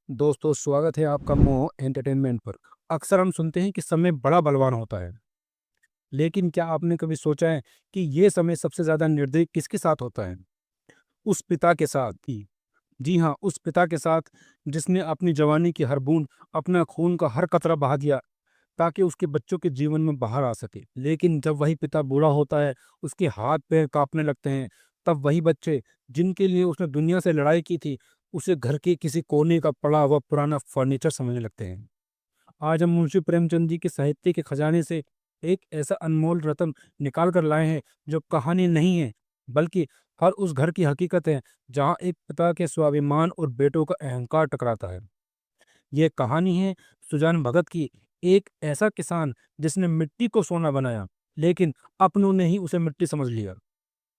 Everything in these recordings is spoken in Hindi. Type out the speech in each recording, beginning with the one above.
दोस्तों, स्वागत है आपका मोह एंटरटेनमेंट पर। अक्सर हम सुनते हैं कि समय बड़ा बलवान होता है, लेकिन क्या आपने कभी सोचा है कि ये समय सबसे ज़्यादा निर्दयी किसके साथ होता है? उस पिता के साथ ही। जी हाँ, उस पिता के साथ जिसने अपनी जवानी की हर बूंद, अपना खून का हर कतरा बहा दिया ताकि उसके बच्चों के जीवन में बाहर आ सके। लेकिन जब वही पिता बूढ़ा होता है, उसके हाथ-पैर काँपने लगते हैं, तब वही बच्चे जिनके लिए उसने दुनिया से लड़ाई की थी, उसे घर के किसी कोने का पड़ा हुआ पुराना फर्नीचर समझने लगते हैं। आज हम मुंशी प्रेमचंद जी के साहित्य के खजाने से एक ऐसा अनमोल रत्न निकाल कर लाए हैं जो कहानी नहीं है, बल्कि हर उस घर की हकीकत है जहाँ एक पिता के स्वाभिमान और बेटों का अहंकार टकराता है। ये कहानी है सुजान भगत की, एक ऐसा किसान जिसने मिट्टी को सोना बनाया, लेकिन अपनों ने ही उसे मिट्टी समझ लिया।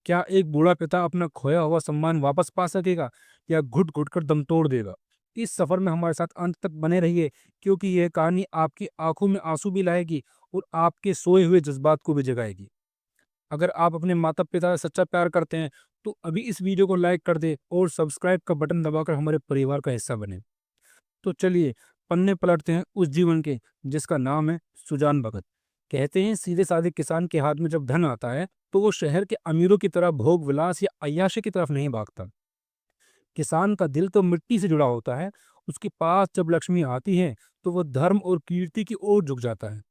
क्या एक बूढ़ा पिता अपना खोया हुआ सम्मान वापस पा सकेगा या घुट घुट कर दम तोड़ देगा? इस सफर में हमारे साथ अंत तक बने रहिए, क्योंकि यह कहानी आपकी आंखों में आंसू भी लाएगी और आपके सोए हुए जज्बात को भी जगाएगी। अगर आप अपने माता पिता से सच्चा प्यार करते हैं तो अभी इस वीडियो को लाइक कर दे और सब्सक्राइब का बटन दबाकर हमारे परिवार का हिस्सा बने। तो चलिए पन्ने पलटते हैं उस जीवन के जिसका नाम है सुजान भगत। कहते हैं सीधे साधे किसान के हाथ में जब धन आता है तो वो शहर के अमीरों की तरह भोग विलास या अय्याशी की तरफ नहीं भागता। किसान का दिल तो मिट्टी से जुड़ा होता है। उसके पास जब लक्ष्मी आती है तो वो धर्म और कीर्ति की ओर झुक जाता है।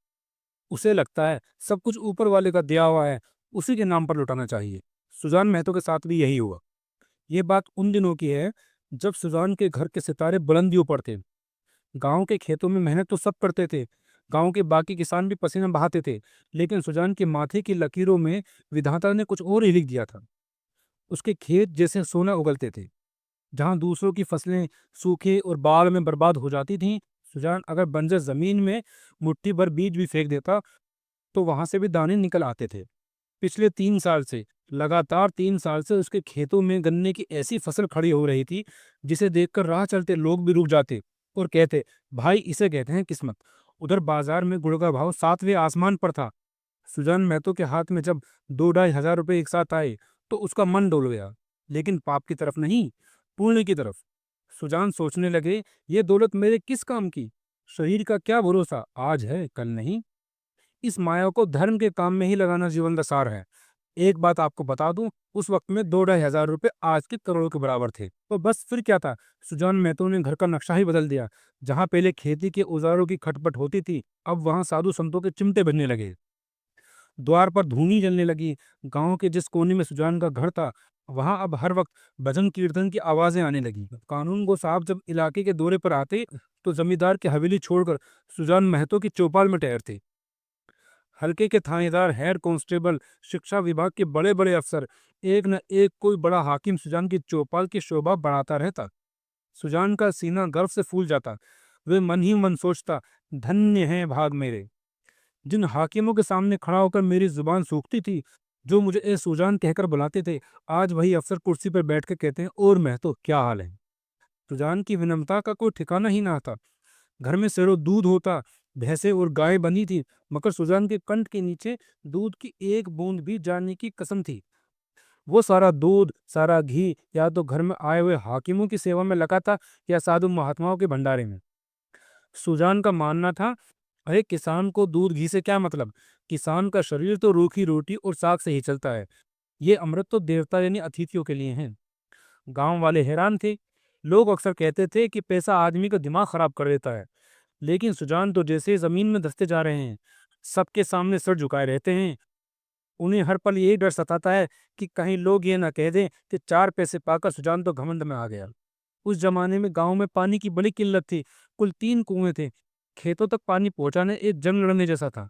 उसे लगता है सब कुछ ऊपर वाले का दिया हुआ है, उसी के नाम पर लुटाना चाहिए। सुजान महतो के साथ भी यही हुआ। ये बात उन दिनों की है जब सुजान के घर के सितारे बुलंदियों पर थे। गाँव के खेतों में मेहनत तो सब करते थे। गाँव के बाकी किसान भी पसीना बहाते थे, लेकिन सुजान के माथे की लकीरों में विधाता ने कुछ और ही लिख दिया था। उसके खेत जैसे सोना उगलते थे। जहाँ दूसरों की फसलें सूखे और बाढ़ में बर्बाद हो जाती थीं, सुजान अगर बंजर जमीन में मुट्ठी भर बीज भी फेंक देता, तो वहां से भी दाने निकल आते थे। पिछले 3 साल से, लगातार 3 साल से उसके खेतों में गन्ने की ऐसी फसल खड़ी हो रही थी, जिसे देखकर राह चलते लोग भी रुक जाते और कहते, भाई इसे कहते हैं किस्मत। उधर बाजार में गुड़ का भाव 7वें आसमान पर था। सुजान महतो के हाथ में जब 2-2.5 हजार रुपए एक साथ आए, तो उसका मन डोल गया, लेकिन पाप की तरफ नहीं, पुण्य की तरफ। सुजान सोचने लगे, ये दौलत मेरे किस काम की? शरीर का क्या भरोसा, आज है कल नहीं। इस माया को धर्म के काम में ही लगाना जीवन का सार है। एक बात आपको बता दूं, उस वक्त में 2-2.5 हजार रुपए आज के करोड़ों के बराबर थे। तो बस फिर क्या था, सुजान महतो ने घर का नक्शा ही बदल दिया। जहां पहले खेती के औजारों की खटपट होती थी, अब वहां साधु संतों के चिमटे बजने लगे। द्वार पर धूनी जलने लगी। गांव के जिस कोने में सुजान का घर था, वहां अब हर वक्त भजन कीर्तन की आवाजें आने लगी। कानून गो साहब जब इलाके के दौरे पर आते, तो जमींदार की हवेली छोड़कर सुजान महतो की चौपाल में ठहरते। हल्के के थानेदार, हेड कांस्टेबल, शिक्षा विभाग के बड़े बड़े अफसर, एक न एक कोई बड़ा हाकिम सुजान की चौपाल की शोभा बढ़ाता रहता। सुजान का सीना गर्व से फूल जाता। वे मन ही मन सोचता, धन्य है भाग मेरे। जिन हाकिमों के सामने खड़ा होकर मेरी जुबान सूखती थी, जो मुझे ए सुजान कहकर बुलाते थे, आज वही अफसर कुर्सी पर बैठ कर कहते हैं, और मैं तो क्या हाल है। सुजान की विनम्रता का कोई ठिकाना ही ना था। घर में सेरो दूध होता, भैंसे और गाय बंधी थी, मगर सुजान के कंठ के नीचे दूध की एक बूंद भी जाने की कसम थी। वो सारा दूध, सारा घी या तो घर में आए हुए हाकिमों की सेवा में लगा था, या साधु महात्माओं के भंडारे में। सुजान का मानना था, अरे किसान को दूध घी से क्या मतलब? किसान का शरीर तो रूखी रोटी और साग से ही चलता है। ये अमृत तो देवता यानी अतिथियों के लिए है। गांव वाले हैरान थे। लोग अक्सर कहते थे कि पैसा आदमी का दिमाग खराब कर देता है, लेकिन सुजान तो जैसे जमीन में धंसते जा रहे हैं। सबके सामने सर झुकाए रहते हैं। उन्हें हर पल यही डर सताता है कि कहीं लोग ये ना कह दें कि 4 पैसे पाकर सुजान तो घमंड में आ गया। उस जमाने में गांव में पानी की बड़ी किल्लत थी। कुल 3 कुएं थे। खेतों तक पानी पहुंचाने एक जंग लड़ने जैसा था।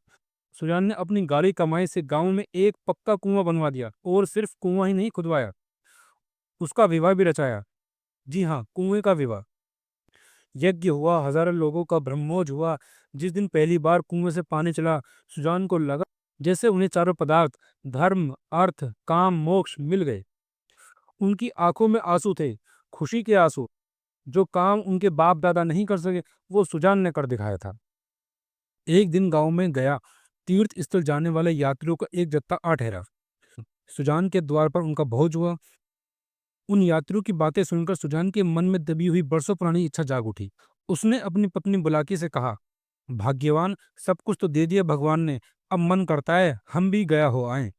सुजान ने अपनी गाड़ी कमाई से गांव में एक पक्का कुआं बनवा दिया, और सिर्फ कुआं ही नहीं खुदवाया, उसका विवाह भी रचाया। जी हाँ, कुएं का विवाह। यज्ञ हुआ, हजारों लोगों का ब्रह्मोज हुआ। जिस दिन पहली बार कुएं से पानी चला, सुजान को लगा जैसे उन्हें चारों पदार्थ, धर्म, अर्थ, काम, मोक्ष मिल गए। उनकी आंखों में आंसू थे, खुशी के आंसू। जो काम उनके बाप दादा नहीं कर सके, वो सुजान ने कर दिखाया था। एक दिन गांव में गया तीर्थ स्थल जाने वाले यात्रियों का एक जत्था आ ठहरा। सुजान के द्वार पर उनका भोज हुआ। उन यात्रियों की बातें सुनकर सुजान के मन में दबी हुई बरसों पुरानी इच्छा जाग उठी। उसने अपनी पत्नी बुलाकी से कहा, भाग्यवान, सब कुछ तो दे दिया भगवान ने, अब मन करता है हम भी गया हो आए,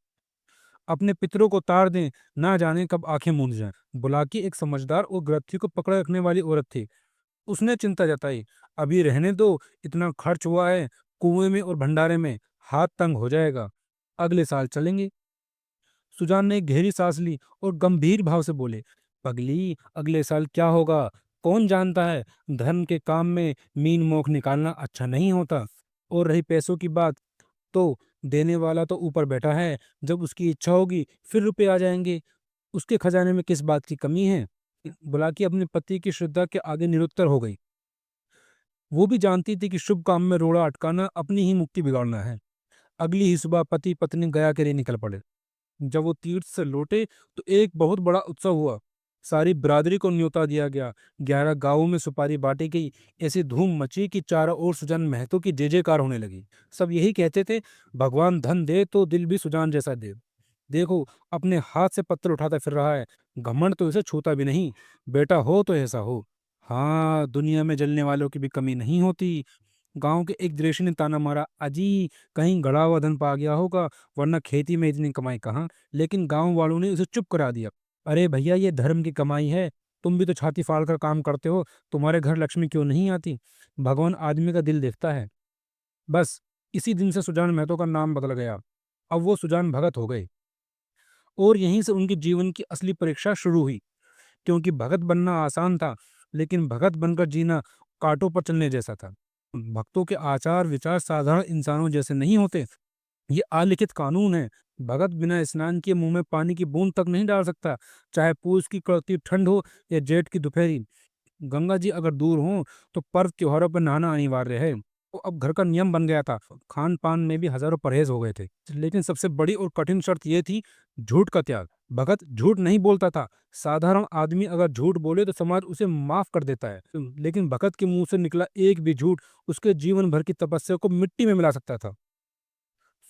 अपने पितरों को तार दें, ना जाने कब आंखें मूंद जाएं। बुलाकी एक समझदार और गृहस्थी को पकड़े रखने वाली औरत थी। उसने चिंता जताई, अभी रहने दो, इतना खर्च हुआ है कुएं में और भंडारे में, हाथ तंग हो जाएगा, अगले साल चलेंगे। सुजान ने एक गहरी सांस ली और गंभीर भाव से बोले, पगली, अगले साल क्या होगा कौन जानता है, धर्म के काम में मीन मोख निकालना अच्छा नहीं होता। और रही पैसों की बात, तो देने वाला तो ऊपर बैठा है, जब उसकी इच्छा होगी फिर रुपए आ जाएंगे, उसके खजाने में किस बात की कमी है। बुलाकी अपने पति की श्रद्धा के आगे निरुत्तर हो गई। वो भी जानती थी कि शुभ काम में रोड़ा अटकाना अपनी ही मुक्ति बिगाड़ना है। अगली ही सुबह पति पत्नी गया के लिए निकल पड़े। जब वो तीर्थ से लौटे तो एक बहुत बड़ा उत्सव हुआ। सारी बिरादरी को न्योता दिया गया। 11 गांवों में सुपारी बांटी गई। ऐसी धूम मची कि चारों ओर सुजान महतो की जय जयकार होने लगी। सब यही कहते थे, भगवान धन दे तो दिल भी सुजान जैसा दे। देखो, अपने हाथ से पत्थर उठाता फिर रहा है, घमंड तो इसे छूता भी नहीं, बेटा हो तो ऐसा हो। हाँ, दुनिया में जलने वालों की भी कमी नहीं होती। गांव के एक दृश्य ने ताना मारा, अजी, कहीं गड़ा हुआ धन पा गया होगा, वरना खेती में इतनी कमाई कहाँ। लेकिन गांव वालों ने उसे चुप करा दिया। अरे भैया, ये धर्म की कमाई है, तुम भी तो छाती फाड़ कर काम करते हो, तुम्हारे घर लक्ष्मी क्यों नहीं आती। भगवान आदमी का दिल देखता है। बस इसी दिन से सुजान महतो का नाम बदल गया। अब वो सुजान भगत हो गए। और यहीं से उनके जीवन की असली परीक्षा शुरू हुई। क्योंकि भगत बनना आसान था, लेकिन भगत बनकर जीना कांटों पर चलने जैसा था। भक्तों के आचार विचार साधारण इंसानों जैसे नहीं होते। ये अलिखित कानून है। भगत बिना स्नान किए मुंह में पानी की बूंद तक नहीं डाल सकता, चाहे पूस की कड़कती ठंड हो या जेठ की दोपहरी। गंगा जी अगर दूर हो तो पर्व त्योहारों पर नहाना अनिवार्य है। तो अब घर का नियम बन गया था। खान पान में भी हजारों परहेज हो गए थे। लेकिन सबसे बड़ी और कठिन शर्त यह थी, झूठ का त्याग। भगत झूठ नहीं बोलता था। साधारण आदमी अगर झूठ बोले तो समाज उसे माफ कर देता है, लेकिन भगत के मुंह से निकला एक भी झूठ उसके जीवन भर की तपस्या को मिट्टी में मिला सकता था।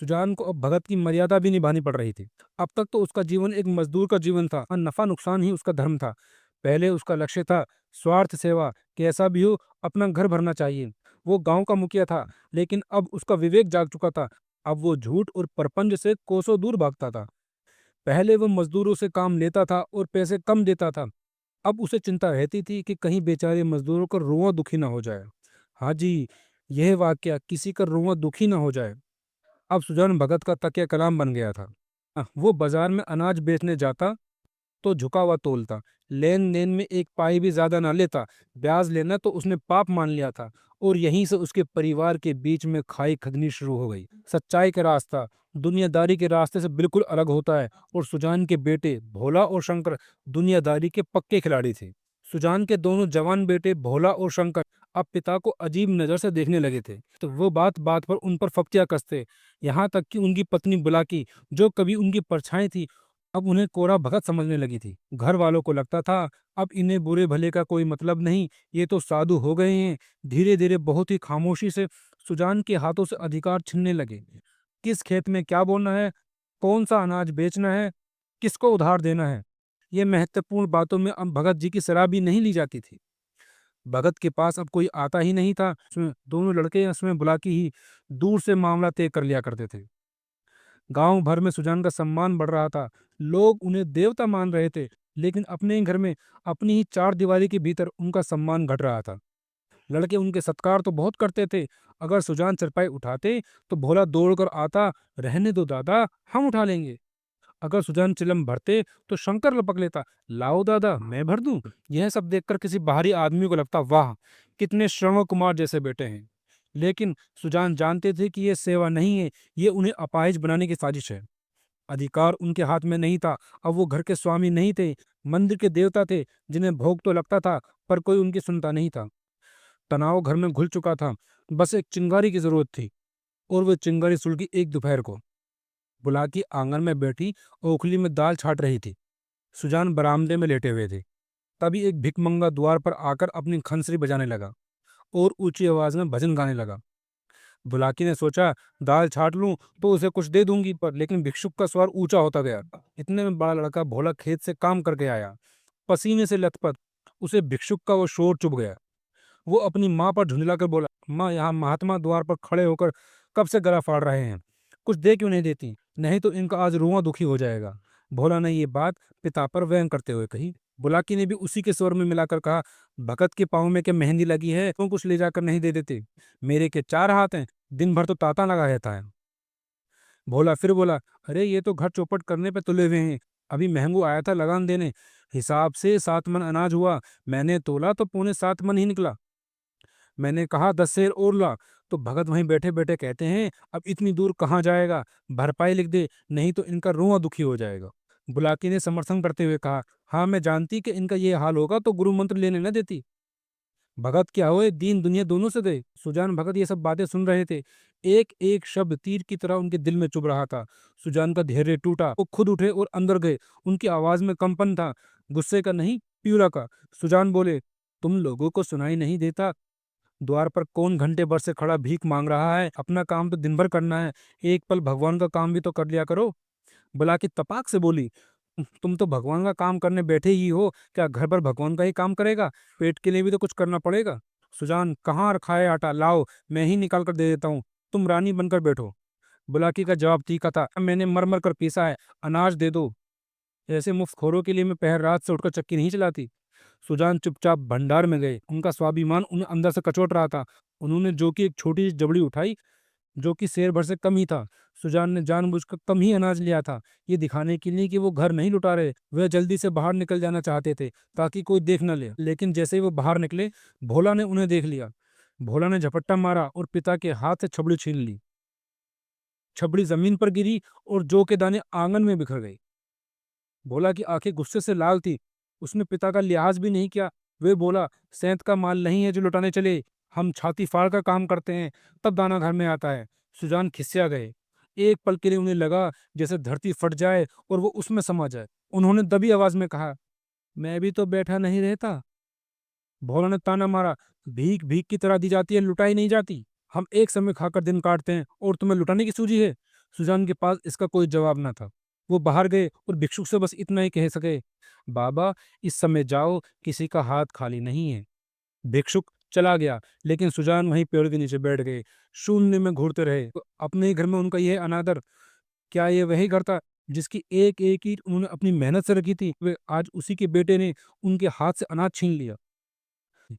सुजान को अब भगत की मर्यादा भी निभानी पड़ रही थी। अब तक तो उसका जीवन एक मजदूर का जीवन था और नफा नुकसान ही उसका धर्म था। पहले उसका लक्ष्य था स्वार्थ सेवा, कैसा भी हो अपना घर भरना चाहिए। वो गांव का मुखिया था, लेकिन अब उसका विवेक जाग चुका था। अब वो झूठ और प्रपंच से कोसों दूर भागता था। पहले वो मजदूरों से काम लेता था और पैसे कम देता था। अब उसे चिंता रहती थी कि कहीं बेचारे मजदूरों का रोआ दुखी ना हो जाए। हाँ जी, यह वाक्य, किसी का रोआ दुखी ना हो जाए, अब सुजान भगत का तकिया कलाम बन गया था। वो बाजार में अनाज बेचने जाता तो झुका हुआ तोलता, लेन देन में एक पाई भी ज्यादा ना लेता। ब्याज लेना तो उसने पाप मान लिया था। और यहीं से उसके परिवार के बीच में खाई खगनी शुरू हो गई। सच्चाई का रास्ता दुनियादारी के रास्ते से बिल्कुल अलग होता है। और सुजान के बेटे भोला और शंकर दुनियादारी के पक्के खिलाड़ी थे। सुजान के दोनों जवान बेटे भोला और शंकर अब पिता को अजीब नजर से देखने लगे थे। तो वो बात बात पर उन पर फप्तियां कसते। यहाँ तक कि उनकी पत्नी बुलाकी, जो कभी उनकी परछाई थी, अब उन्हें कोरा भगत समझने लगी थी। घर वालों को लगता था अब इन्हें बुरे भले का कोई मतलब नहीं, ये तो साधु हो गए हैं। धीरे धीरे बहुत ही खामोशी से सुजान के हाथों से अधिकार छिनने लगे। किस खेत में क्या बोना है, कौन सा अनाज बेचना है, किसको उधार देना है, ये महत्वपूर्ण बातों में अब भगत जी की सलाह भी नहीं ली जाती थी। भगत के पास अब कोई आता ही नहीं था। उसमें दोनों लड़के उसमें बुलाकी ही दूर से मामला तय कर लिया करते थे। गांव भर में सुजान का सम्मान बढ़ रहा था। लोग उन्हें देवता मान रहे थे, लेकिन अपने ही घर में अपनी ही चार दीवारी के भीतर उनका सम्मान घट रहा था। लड़के उनके सत्कार तो बहुत करते थे। अगर सुजान चरपाई उठाते तो भोला दौड़कर आता, रहने दो दादा, हम उठा लेंगे। अगर सुजान चिलम भरते तो शंकर लपक लेता, लाओ दादा मैं भर दूं। यह सब देखकर किसी बाहरी आदमी को लगता, वाह, कितने श्रवण कुमार जैसे बेटे हैं। लेकिन सुजान जानते थे कि यह सेवा नहीं है, ये उन्हें अपाहिज बनाने की साजिश है। अधिकार उनके हाथ में नहीं था। अब वो घर के स्वामी नहीं थे, मंदिर के देवता थे, जिन्हें भोग तो लगता था पर कोई उनकी सुनता नहीं था। तनाव घर में घुल चुका था। बस एक चिंगारी की जरूरत थी। और वो चिंगारी सुलगी एक दोपहर को। बुलाकी आंगन में बैठी ओखली में दाल छाट रही थी। सुजान बरामदे में लेटे हुए थे। तभी एक भिकमंगा द्वार पर आकर अपनी खंसरी बजाने लगा और ऊंची आवाज में भजन गाने लगा। बुलाकी ने सोचा, दाल छाट लूं तो उसे कुछ दे दूंगी, पर लेकिन भिक्षुक का स्वर ऊंचा होता गया। इतने में बड़ा लड़का भोला खेत से काम करके आया। पसीने से लथपथ। उसे भिक्षुक का वो शोर चुभ गया। वो अपनी माँ पर झुंझलाकर बोला, माँ, यहाँ महात्मा द्वार पर खड़े होकर कब से गला फाड़ रहे हैं, कुछ दे क्यों नहीं देती, नहीं तो इनका आज रुआं दुखी हो जाएगा। भोला ने ये बात पिता पर व्यंग करते हुए कही। बुलाकी ने भी उसी के स्वर में मिलाकर कहा, भगत के पाँव में क्या मेहंदी लगी है, क्यों कुछ ले जाकर नहीं दे देते, मेरे के 4 हाथ हैं, दिन भर तो तांता लगा रहता है। भोला फिर बोला, अरे ये तो घर चौपट करने पे तुले हुए हैं, अभी महंगू आया था लगान देने, हिसाब से 7 मन अनाज हुआ, मैंने तोला तो पौने 7 मन ही निकला। मैंने कहा 10 शेर और ला, तो भगत वहीं बैठे बैठे कहते हैं, अब इतनी दूर कहाँ जाएगा, भरपाई लिख दे, नहीं तो इनका रुआं दुखी हो जाएगा। बुलाकी ने समर्थन करते हुए कहा, हाँ मैं जानती कि इनका ये हाल होगा तो गुरु मंत्र लेने न देती। भगत क्या हुए, दीन दुनिया दोनों से गए। सुजान भगत ये सब बातें सुन रहे थे। एक एक शब्द तीर की तरह उनके दिल में चुभ रहा था। सुजान का धैर्य टूटा, वो खुद उठे और अंदर गए। उनकी आवाज में कंपन था, गुस्से का नहीं, पीड़ा का। सुजान बोले, तुम लोगों को सुनाई नहीं देता, द्वार पर कौन घंटे भर से खड़ा भीख मांग रहा है, अपना काम तो दिन भर करना है, एक पल भगवान का काम भी तो कर लिया करो। बुलाकी तपाक से बोली, तुम तो भगवान का काम करने बैठे ही हो, क्या घर पर भगवान का ही काम करेगा, पेट के लिए भी तो कुछ करना पड़ेगा। सुजान, कहाँ रखा है आटा, लाओ मैं ही निकाल कर दे देता हूँ, तुम रानी बनकर बैठो। बुलाकी का जवाब तीखा था, मैंने मर मर कर पीसा है, अनाज दे दो, ऐसे मुफ्तखोरों के लिए मैं पहर रात से उठकर चक्की नहीं चलाती। सुजान चुपचाप भंडार में गए। उनका स्वाभिमान उन्हें अंदर से कचोट रहा था। उन्होंने जो कि एक छोटी सी जबड़ी उठाई, जो कि शेर भर से कम ही था। सुजान ने जानबूझकर कम ही अनाज लिया था, ये दिखाने के लिए कि वो घर नहीं लुटा रहे। वह जल्दी से बाहर निकल जाना चाहते थे ताकि कोई देख न ले, लेकिन जैसे ही वो बाहर निकले, भोला ने उन्हें देख लिया। भोला ने झपट्टा मारा और पिता के हाथ से छबड़ी छीन ली। छबड़ी जमीन पर गिरी और जौ के दाने आंगन में बिखर गई। भोला की आंखें गुस्से से लाल थी। उसने पिता का लिहाज भी नहीं किया। वे बोला, सैंत का माल नहीं है जो लुटाने चले, हम छाती फाड़ कर काम करते हैं, तब दाना घर में आता है। सुजान खिसिया गए। एक पल के लिए उन्हें लगा जैसे धरती फट जाए और वो उसमें समा जाए। उन्होंने दबी आवाज में कहा, मैं भी तो बैठा नहीं रहता। भोला ने ताना मारा, भीख भीख की तरह दी जाती है, लुटाई नहीं जाती। हम एक समय खाकर दिन काटते हैं और तुम्हें लुटाने की सूझी है। सुजान के पास इसका कोई जवाब न था। वो बाहर गए और भिक्षुक से बस इतना ही कह सके, बाबा इस समय जाओ, किसी का हाथ खाली नहीं है। भिक्षुक चला गया, लेकिन सुजान वहीं पेड़ के नीचे बैठ गए, शून्य में घूरते रहे। तो अपने ही घर में उनका यह अनादर, क्या ये वही घर था जिसकी एक एक ईंट उन्होंने अपनी मेहनत से रखी थी। वे आज उसी के बेटे ने उनके हाथ से अनाज छीन लिया।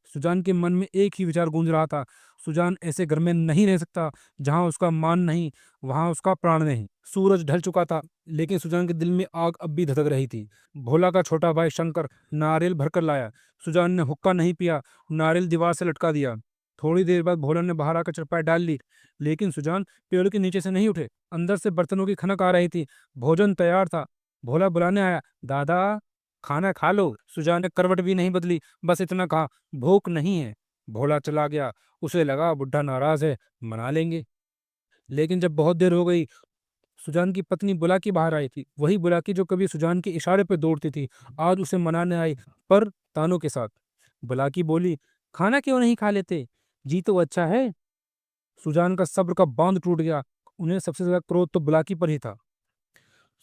सुजान के मन में एक ही विचार गूंज रहा था, सुजान ऐसे घर में नहीं रह सकता जहां उसका मान नहीं, वहां उसका प्राण नहीं। सूरज ढल चुका था, लेकिन सुजान के दिल में आग अब भी धधक रही थी। भोला का छोटा भाई शंकर नारियल भरकर लाया। सुजान ने हुक्का नहीं पिया, नारियल दीवार से लटका दिया। थोड़ी देर बाद भोला ने बाहर आकर चरपाई डाल ली, लेकिन सुजान पेड़ के नीचे से नहीं उठे। अंदर से बर्तनों की खनक आ रही थी। भोजन तैयार था। भोला बुलाने आया, दादा खाना खा लो। सुजान ने करवट भी नहीं बदली, बस इतना कहा, भूख नहीं है। भोला चला गया। उसे लगा बुढ़ा नाराज है, मना लेंगे। लेकिन जब बहुत देर हो गई, सुजान की पत्नी बुलाकी बाहर आई थी। वही बुलाकी जो कभी सुजान के इशारे पर दौड़ती थी, आज उसे मनाने आई, पर तानों के साथ। बुलाकी बोली, खाना क्यों नहीं खा लेते, जी तो अच्छा है। सुजान का सब्र का बांध टूट गया। उन्हें सबसे ज्यादा क्रोध तो बुलाकी पर ही था।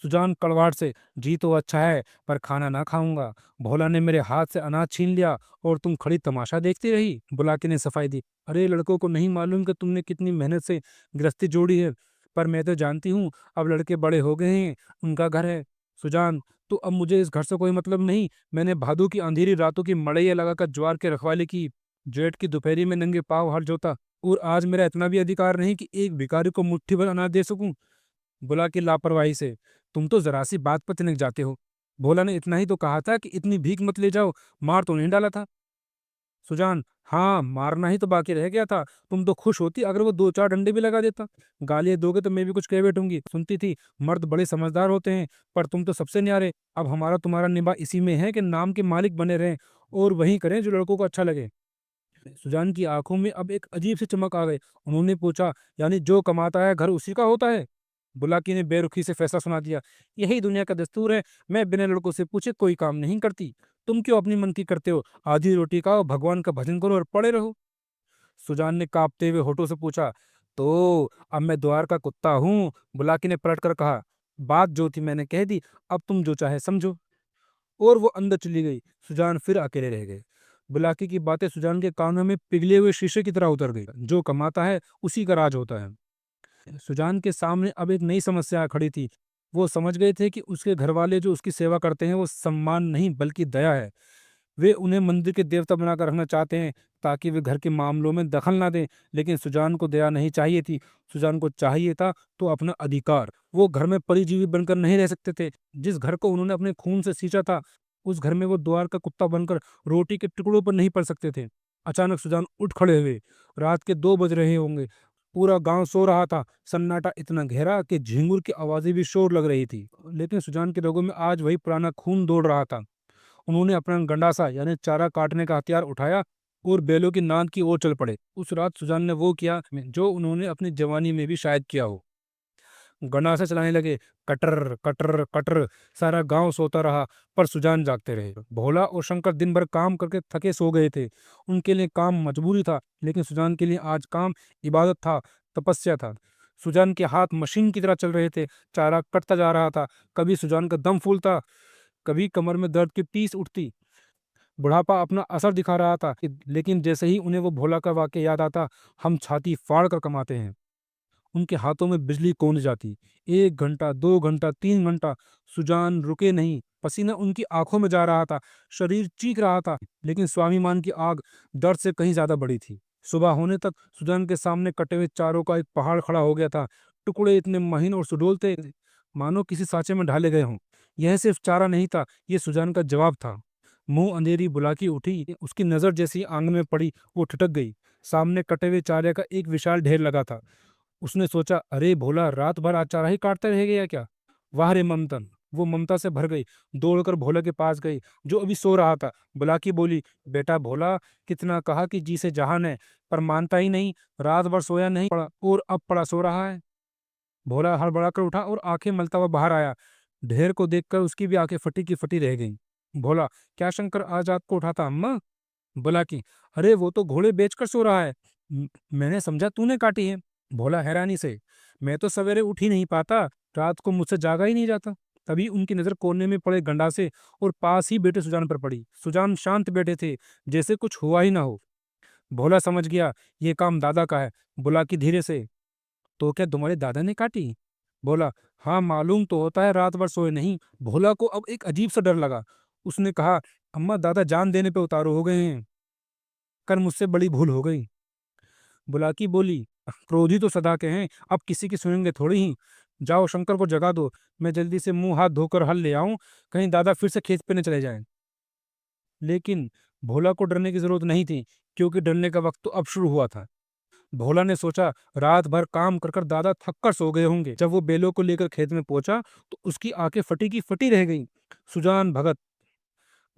सुजान कड़वाहट से, जी तो अच्छा है पर खाना ना खाऊंगा, भोला ने मेरे हाथ से अनाज छीन लिया और तुम खड़ी तमाशा देखती रही। बुलाकी ने सफाई दी, अरे लड़कों को नहीं मालूम कि तुमने कितनी मेहनत से गृहस्थी जोड़ी है, पर मैं तो जानती हूँ, अब लड़के बड़े हो गए हैं, उनका घर है। सुजान, तो अब मुझे इस घर से कोई मतलब नहीं। मैंने भादों की अंधेरी रातों की मड़ैया लगाकर ज्वार के रखवाली की, जेठ की दोपहरी में नंगे पाँव हर जोता, और आज मेरा इतना भी अधिकार नहीं कि एक भिखारी को मुट्ठी भर अनाज दे सकूं। बुला की लापरवाही से, तुम तो जरा सी बात पर तिनक जाते हो। भोला ने इतना ही तो कहा था कि इतनी भीख मत ले जाओ, मार तो नहीं डाला था। सुजान, हाँ मारना ही तो बाकी रह गया था। तुम तो खुश होती अगर वो 2-4 डंडे भी लगा देता। गालियां दोगे तो मैं भी कुछ कह बैठूंगी, सुनती थी, मर्द बड़े समझदार होते हैं, पर तुम तो सबसे न्यारे। अब हमारा तुम्हारा निभा इसी में है कि नाम के मालिक बने रहें और वही करें जो लड़कों को अच्छा लगे। सुजान की आंखों में अब एक अजीब सी चमक आ गई। उन्होंने पूछा, यानी जो कमाता है घर उसी का होता है। बुलाकी ने बेरुखी से फैसला सुना दिया, यही दुनिया का दस्तूर है, मैं बिना लड़कों से पूछे कोई काम नहीं करती। तुम क्यों अपनी मन की करते हो, आधी रोटी खाओ, भगवान का भजन करो और पड़े रहो। सुजान ने कांपते हुए होठों से पूछा, तो अब मैं द्वार का कुत्ता हूँ? बुलाकी ने पलट कर कहा, बात जो थी मैंने कह दी, अब तुम जो चाहे समझो। और वो अंदर चली गई। सुजान फिर अकेले रह गए। बुलाकी की बातें सुजान के कानों में पिघले हुए शीशे की तरह उतर गई। जो कमाता है उसी का राज होता है। सुजान के सामने अब एक नई समस्या खड़ी थी। वो समझ गए थे कि उसके घर वाले जो उसकी सेवा करते हैं वो सम्मान नहीं बल्कि दया है। वे उन्हें मंदिर के देवता बनाकर रखना चाहते हैं ताकि वे घर के मामलों में दखल ना दें। लेकिन सुजान को दया नहीं चाहिए थी। सुजान को चाहिए था तो अपना अधिकार। वो घर में परिजीवी बनकर नहीं रह सकते थे। जिस घर को उन्होंने अपने खून से सींचा था उस घर में वो द्वार का कुत्ता बनकर रोटी के टुकड़ों पर नहीं पड़ सकते थे। अचानक सुजान उठ खड़े हुए। रात के 2 बज रहे होंगे। पूरा गांव सो रहा था। सन्नाटा इतना गहरा कि झिंगुर की आवाजें भी शोर लग रही थी। लेकिन सुजान के रगों में आज वही पुराना खून दौड़ रहा था। उन्होंने अपना गंडासा यानी चारा काटने का हथियार उठाया और बैलों की नांद की ओर चल पड़े। उस रात सुजान ने वो किया जो उन्होंने अपनी जवानी में भी शायद किया हो। गंडासा चलाने लगे। Cutter cutter cutter. सारा गांव सोता रहा पर सुजान जागते रहे। भोला और शंकर दिन भर काम करके थके सो गए थे। उनके लिए काम मजबूरी था लेकिन सुजान के लिए आज काम इबादत था, तपस्या था। सुजान के हाथ मशीन की तरह चल रहे थे। चारा कटता जा रहा था। कभी सुजान का दम फूलता, कभी कमर में दर्द की टीस उठती। बुढ़ापा अपना असर दिखा रहा था लेकिन जैसे ही उन्हें वो भोला का वाक्य याद आता, हम छाती फाड़ कर कमाते हैं, उनके हाथों में बिजली कौंध जाती। 1 घंटा, 2 घंटा, 3 घंटा सुजान रुके नहीं। पसीना उनकी आंखों में जा रहा था। शरीर चीख रहा था लेकिन स्वाभिमान की आग दर्द से कहीं ज्यादा बड़ी थी। सुबह होने तक सुजान के सामने कटे हुए चारों का एक पहाड़ खड़ा हो गया था। टुकड़े इतने महीन और सुडौल थे मानो किसी सांचे में ढाले गए हों। यह सिर्फ चारा नहीं था, यह सुजान का जवाब था। मुंह अंधेरी बुलाकी उठी। उसकी नजर जैसी आंगन में पड़ी वो ठिठक गई। सामने कटे हुए चारे का एक विशाल ढेर लगा था। उसने सोचा, अरे भोला, रात भर आज चारा ही काटते रह गया क्या? वाह रे ममतन! वो ममता से भर गई। दौड़कर भोला के पास गई जो अभी सो रहा था। बुलाकी बोली, बेटा भोला, कितना कहा कि जी से जहान है, पर मानता ही नहीं। रात भर सोया नहीं पड़ा और अब पड़ा सो रहा है। भोला हड़बड़ाकर उठा और आंखें मलता हुआ बाहर आया। ढेर को देखकर उसकी भी आंखें फटी की फटी रह गईं। भोला, क्या शंकर आज रात को उठाता अम्मा? बुलाकी, अरे वो तो घोड़े बेचकर सो रहा है। मैंने समझा तूने काटी है। भोला हैरानी से, मैं तो सवेरे उठ ही नहीं पाता। रात को मुझसे जागा ही नहीं जाता। तभी उनकी नजर कोने में पड़े गंडासे और पास ही बैठे सुजान पर पड़ी। सुजान शांत बैठे थे जैसे कुछ हुआ ही ना हो। भोला समझ गया ये काम दादा का है। बुलाकी धीरे से, तो क्या तुम्हारे दादा ने काटी? बोला, हाँ मालूम तो होता है रात भर सोए नहीं। भोला को अब एक अजीब सा डर लगा। उसने कहा, अम्मा दादा जान देने पे उतारू हो गए हैं। कर मुझसे बड़ी भूल हो गई। बुलाकी बोली, क्रोधी तो सदा के हैं, अब किसी की सुनेंगे थोड़ी ही। जाओ शंकर को जगा दो। मैं जल्दी से मुंह हाथ धोकर हल ले आऊं, कहीं दादा फिर से खेत पे न चले जाएं। लेकिन भोला को डरने की जरूरत नहीं थी क्योंकि डरने का वक्त तो अब शुरू हुआ था। भोला ने सोचा, रात भर काम कर कर दादा थक कर सो गए होंगे। जब वो बेलों को लेकर खेत में पहुंचा तो उसकी आंखें फटी की फटी रह गईं। सुजान भगत,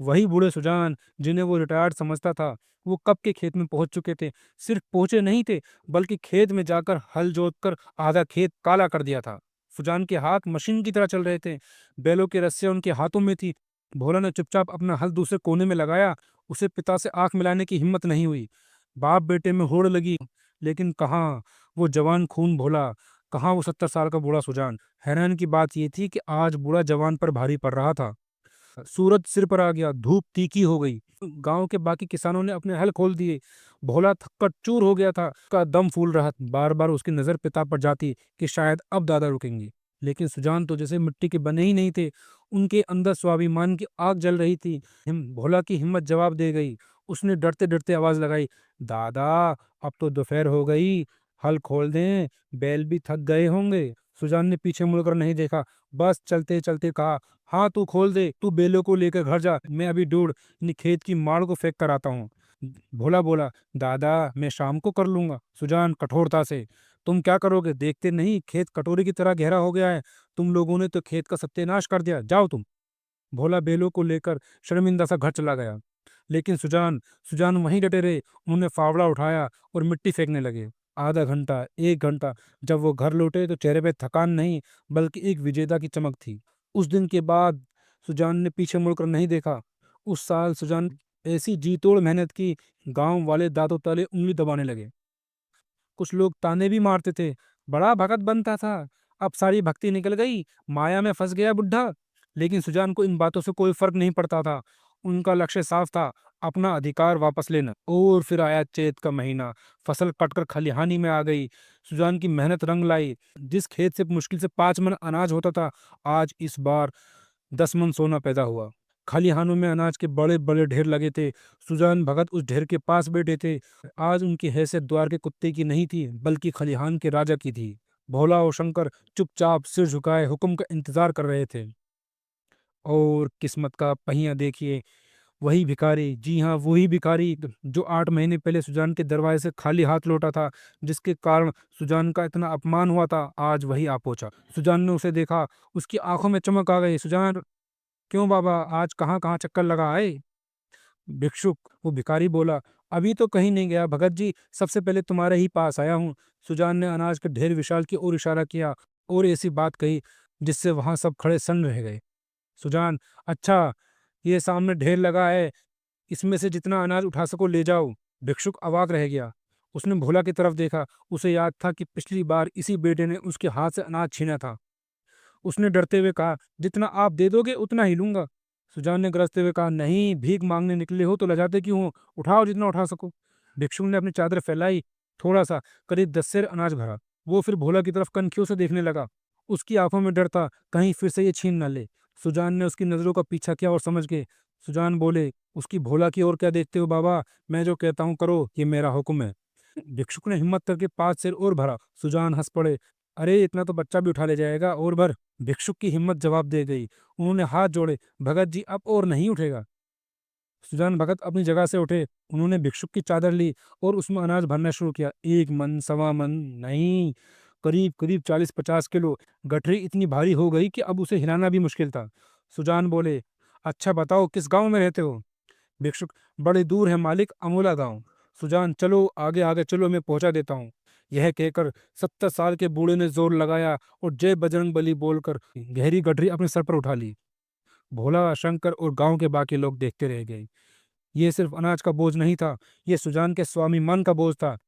वही बूढ़े सुजान जिन्हें वो रिटायर्ड समझता था, वो कब के खेत में पहुंच चुके थे। सिर्फ पहुंचे नहीं थे बल्कि खेत में जाकर हल जोत कर आधा खेत काला कर दिया था। सुजान के हाथ मशीन की तरह चल रहे थे। बैलों की रस्सियां उनके हाथों में थी। भोला ने चुपचाप अपना हल दूसरे कोने में लगाया। उसे पिता से आंख मिलाने की हिम्मत नहीं हुई। बाप बेटे में होड़ लगी। लेकिन कहाँ वो जवान खून भोला, कहाँ वो 70 साल का बूढ़ा सुजान। हैरान की बात यह थी कि आज बूढ़ा जवान पर भारी पड़ रहा था। सूरज सिर पर आ गया। धूप तीखी हो गई। गांव के बाकी किसानों ने अपने हल खोल दिए। भोला थककर चूर हो गया था। उसका दम फूल रहा था। बार बार उसकी नजर पिता पर जाती कि शायद अब दादा रुकेंगे। लेकिन सुजान तो जैसे मिट्टी के बने ही नहीं थे। उनके अंदर स्वाभिमान की आग जल रही थी। भोला की हिम्मत जवाब दे गई। उसने डरते डरते आवाज लगाई, दादा, अब तो दोपहर हो गई, हल खोल दें, बैल भी थक गए होंगे। सुजान ने पीछे मुड़कर नहीं देखा, बस चलते चलते कहा, हाँ तू खोल दे, तू बेलों को लेकर घर जा, मैं अभी दूर खेत की माड़ को फेंक कर आता हूँ। भोला बोला, दादा मैं शाम को कर लूंगा। सुजान कठोरता से, तुम क्या करोगे? देखते नहीं खेत कटोरी की तरह गहरा हो गया है। तुम लोगों ने तो खेत का सत्यानाश कर दिया, जाओ तुम। भोला बेलों को लेकर शर्मिंदा सा घर चला गया। लेकिन सुजान सुजान वहीं डटे रहे। उन्होंने फावड़ा उठाया और मिट्टी फेंकने लगे। आधा घंटा, 1 घंटा। जब वो घर लौटे तो चेहरे पे थकान नहीं बल्कि एक विजेता की चमक थी। उस दिन के बाद सुजान ने पीछे मुड़कर नहीं देखा। उस साल सुजान ऐसी जी तोड़ मेहनत की, गांव वाले दांतों तले उंगली दबाने लगे। कुछ लोग ताने भी मारते थे, बड़ा भगत बनता था, अब सारी भक्ति निकल गई, माया में फंस गया बुढ़ा। लेकिन सुजान को इन बातों से कोई फ़र्क नहीं पड़ता था। उनका लक्ष्य साफ था, अपना अधिकार वापस लेना। और फिर आया चैत का महीना, फसल कटकर खलिहानी में आ गई। सुजान की मेहनत रंग लाई। जिस खेत से मुश्किल से 5 मन अनाज होता था, आज इस बार 10 मन सोना पैदा हुआ। खलिहानों में अनाज के बड़े-बड़े ढेर लगे थे। सुजान भगत उस ढेर के पास बैठे थे। आज उनकी हैसियत द्वार के कुत्ते की नहीं थी, बल्कि खलिहान के राजा की थी। भोला और शंकर चुपचाप सिर झुकाए हुक्म का इंतजार कर रहे थे। और किस्मत का पहिया देखिए, वही भिखारी, जी हाँ, वही भिखारी जो 8 महीने पहले सुजान के दरवाजे से खाली हाथ लौटा था, जिसके कारण सुजान का इतना अपमान हुआ था, आज वही आ पहुंचा। सुजान ने उसे देखा, उसकी आंखों में चमक आ गई। सुजान, क्यों बाबा, आज कहाँ कहाँ चक्कर लगा आए? भिक्षुक, वो भिखारी बोला, अभी तो कहीं नहीं गया भगत जी, सबसे पहले तुम्हारे ही पास आया हूँ। सुजान ने अनाज के ढेर विशाल की ओर इशारा किया और ऐसी बात कही जिससे वहां सब खड़े सन्न रह गए। सुजान, अच्छा, ये सामने ढेर लगा है, इसमें से जितना अनाज उठा सको ले जाओ। भिक्षुक अवाक रह गया। उसने भोला की तरफ देखा। उसे याद था कि पिछली बार इसी बेटे ने उसके हाथ से अनाज छीना था। उसने डरते हुए कहा, जितना आप दे दोगे उतना ही लूंगा। सुजान ने गरजते हुए कहा, नहीं, भीख मांगने निकले हो तो लजाते क्यों हो? उठाओ जितना उठा सको। भिक्षुक ने अपनी चादर फैलाई, थोड़ा सा, करीब 10 सेर अनाज भरा। वो फिर भोला की तरफ कनखियों से देखने लगा। उसकी आंखों में डर था, कहीं फिर से ये छीन न ले। सुजान ने उसकी नजरों का पीछा किया और समझ गए। सुजान बोले, उसकी भोला की ओर क्या देखते हो बाबा, मैं जो कहता हूँ करो, ये मेरा हुक्म है। भिक्षुक ने हिम्मत करके 5 सेर और भरा। सुजान हंस पड़े, अरे इतना तो बच्चा भी उठा ले जाएगा, और भर। भिक्षुक की हिम्मत जवाब दे गई। उन्होंने हाथ जोड़े, भगत जी अब और नहीं उठेगा। सुजान भगत अपनी जगह से उठे। उन्होंने भिक्षुक की चादर ली और उसमें अनाज भरना शुरू किया। 1 मन, सवा मन, नहीं, करीब करीब 40-50 किलो। गठरी इतनी भारी हो गई कि अब उसे हिलाना भी मुश्किल था। सुजान बोले, अच्छा बताओ, किस गांव में रहते हो? भिक्षुक, बड़े दूर है मालिक, अमोला गांव। सुजान, चलो आगे आगे चलो, मैं पहुंचा देता हूँ। यह कहकर 70 साल के बूढ़े ने जोर लगाया और जय बजरंग बली बोलकर गहरी गठरी अपने सर पर उठा ली। भोला, शंकर और गांव के बाकी लोग देखते रह गए। ये सिर्फ अनाज का बोझ नहीं था, ये सुजान के स्वाभिमान का बोझ था,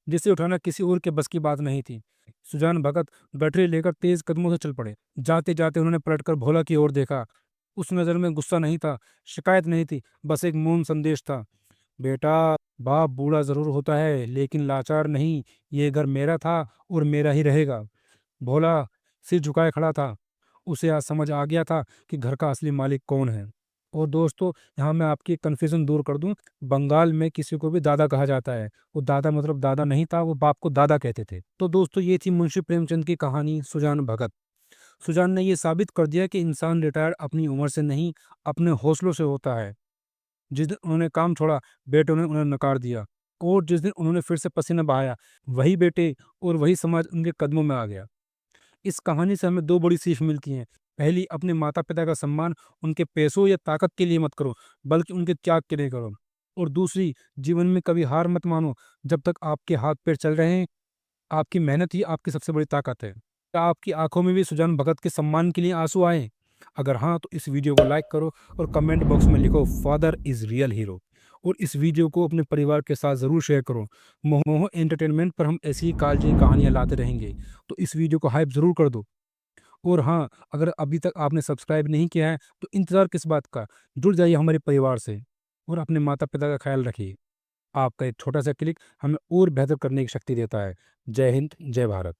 जिसे उठाना किसी और के बस की बात नहीं थी। सुजान भगत गठरी लेकर तेज कदमों से चल पड़े। जाते जाते उन्होंने पलटकर भोला की ओर देखा। उस नजर में गुस्सा नहीं था, शिकायत नहीं थी, बस एक मौन संदेश था। बेटा, बाप बूढ़ा जरूर होता है लेकिन लाचार नहीं। ये घर मेरा था और मेरा ही रहेगा। भोला सिर झुकाए खड़ा था। उसे आज समझ आ गया था कि घर का असली मालिक कौन है। और दोस्तों, यहाँ मैं आपकी कन्फ्यूजन दूर कर दूं, बंगाल में किसी को भी दादा कहा जाता है। वो दादा मतलब दादा नहीं था, वो बाप को दादा कहते थे। तो दोस्तों, ये थी मुंशी प्रेमचंद की कहानी सुजान भगत। सुजान ने ये साबित कर दिया कि इंसान रिटायर्ड अपनी उम्र से नहीं, अपने हौसलों से होता है। जिस दिन उन्होंने काम छोड़ा, बेटों ने उन्हें नकार दिया। और जिस दिन उन्होंने फिर से पसीना बहाया, वही बेटे और वही समाज उनके कदमों में आ गया। इस कहानी से हमें 2 बड़ी सीख मिलती हैं। पहली, अपने माता-पिता का सम्मान उनके पैसों या ताकत के लिए मत करो, बल्कि उनके त्याग के लिए करो। और दूसरी, जीवन में कभी हार मत मानो। जब तक आपके हाथ-पैर चल रहे हैं, आपकी मेहनत ही आपकी सबसे बड़ी ताकत है। क्या आपकी आंखों में भी सुजान भगत के सम्मान के लिए आंसू आए? अगर हाँ, तो इस वीडियो को लाइक करो और कमेंट बॉक्स में लिखो, फादर इज रियल हीरो। और इस वीडियो को अपने परिवार के साथ ज़रूर शेयर करो। मोह एंटरटेनमेंट पर हम ऐसी ही कालजी कहानियाँ लाते रहेंगे। तो इस वीडियो को हाइप ज़रूर कर दो। और हाँ, अगर अभी तक आपने सब्सक्राइब नहीं किया है, तो इंतज़ार किस बात का? जुड़ जाइए हमारे परिवार से और अपने माता-पिता का ख्याल रखिए। आपका एक छोटा-सा क्लिक हमें और बेहतर करने की शक्ति देता है। जय हिंद, जय भारत।